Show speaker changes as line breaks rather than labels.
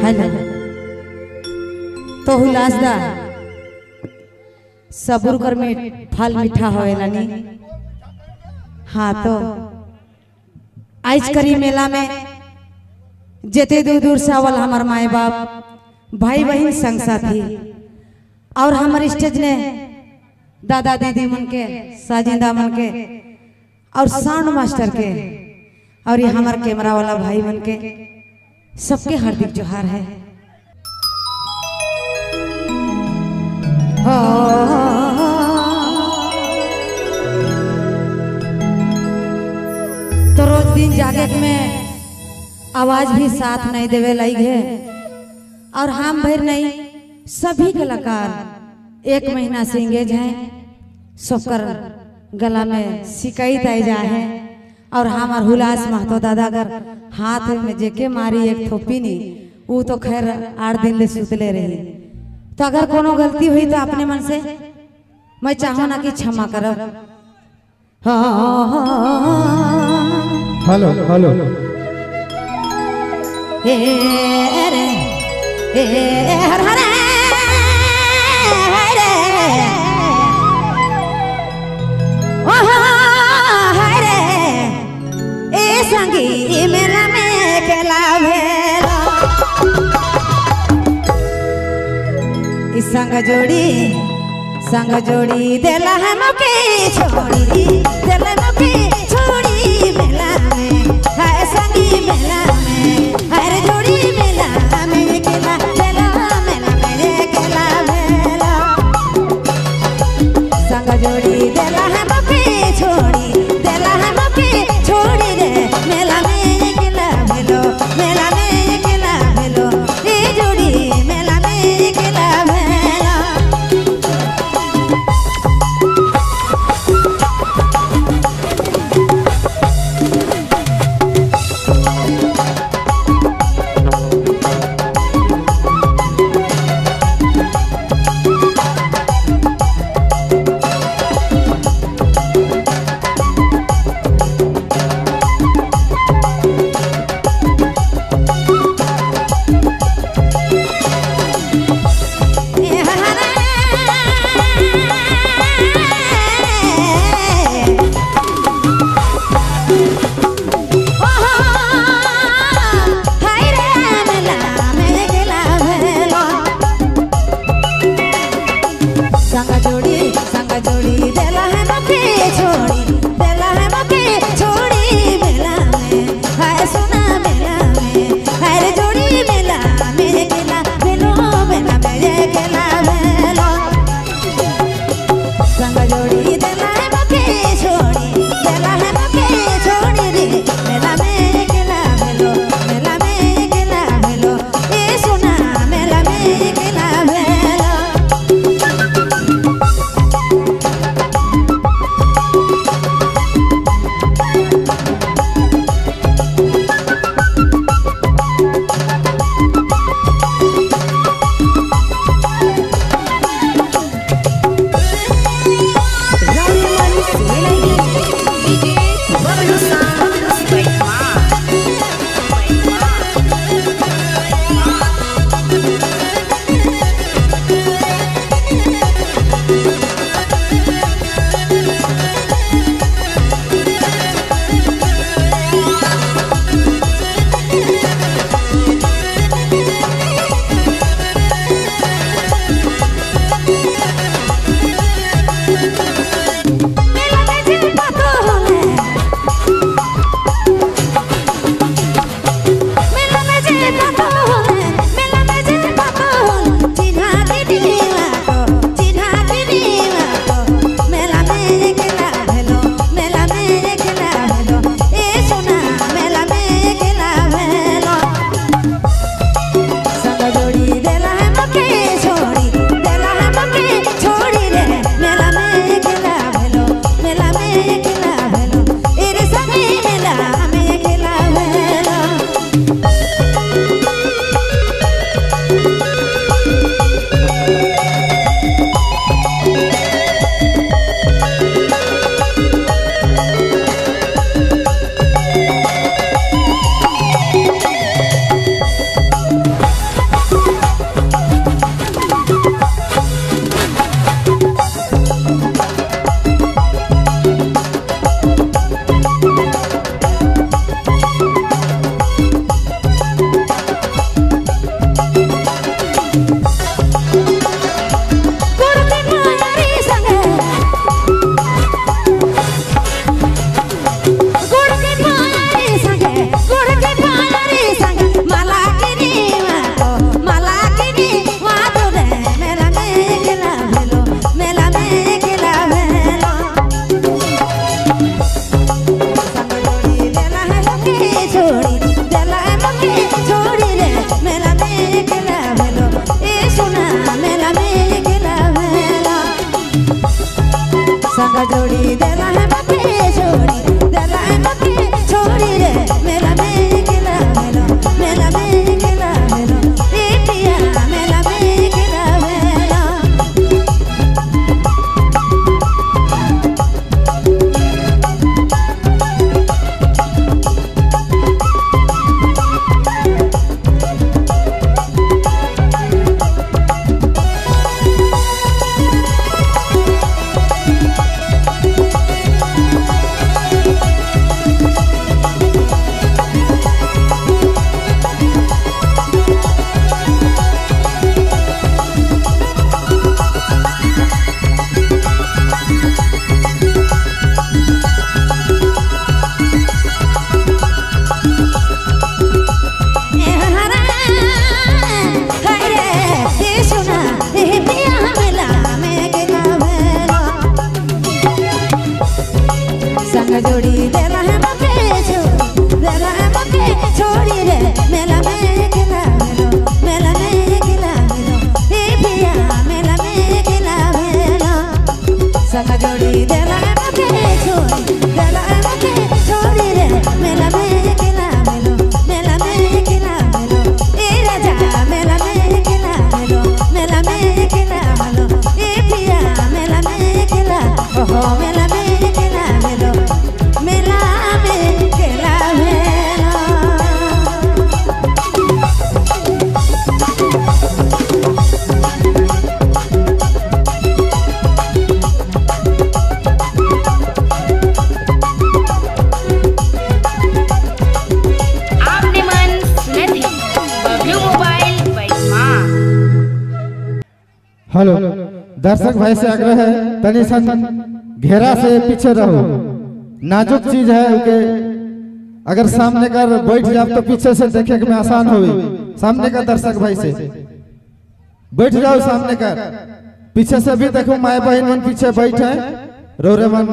Hello तो हुलासदा सबुर कर में फल मीठा होएला नी। हाँ तो आज करी मेला में जेते दूर दूर से आवल हमार माए बाप भाई बहन संग साथी और हमारे स्टेज ने दादा दीदी मन के साजिंदा मन के और साउंड मास्टर के और ये हमार कैमरा वाला भाई मन के सबके हार्दिक जोहार है। तो रोज दिन जागे में आवाज भी साथ नहीं देवे लगी है और हम भर नहीं सभी कलाकार एक महीना से इंगेज हैं। सबकर गला में शिकायत आई जा है और हमार हुलास महतो दादा अगर हाथ में जेके मारी एक थोपी नी वो तो खैर 8 दिन ले सुतले रही। तो अगर कोनो गलती हुई तो अपने मन से मैं चाहूँ ना कि क्षमा करब।
हेलो हेलो
हे रे हे हर हर रे ओ हरे ए संगी मेला में केला भेला इस संग जोड़ी देला हमके छोड़ी देला हमके छोड़ी मेला में हाय संगी मेला में हर जोड़ी मेला में केला देला मेला में केला भेला संग जोड़ी देला हमके छोड़ी देला हमके छोड़ी रे मेला में केला भेलो मेला में केला भेलो ए जोड़ी मेला में केला भेला। रे मेला में गेला भेलो ए सोना मेला में गेला भेलो संग जोड़ी देला है मके जोड़ी देला है मके छोड़ी रे मेला में गेला भेलो मेला में गेला भेलो ए पिया मेला में गेला भेलो जोड़ी देला है मके देला है मके छोड़ी रे मेला में गेला भेलो मेला में गेला भेलो ए पिया मेला में गेला भेलो संग जोड़ी देला है मके छोड़ी देला है मके छोड़ी रे मेला में गेला भेलो मेला में गेला भेलो ए राजा मेला में गेला भेलो मेला में गेला भेलो ए पिया मेला में गेला ओहो मेला में गेला भेलो मेला में गेला भेलो
आपने मन सुने थे बबलू मोबाइल बैठमा।
हेलो दर्शक भाई से आग्रह है तनी सन घेरा से पीछे रहो नाजुक चीज है उके अगर सामने कर बैठ जाओ तो पीछे से देखे में आसान होगी सामने का दर्शक भाई से बैठ जाओ सामने कर पीछे से भी देखो माए बहन मन पीछे बैठे रो रे मन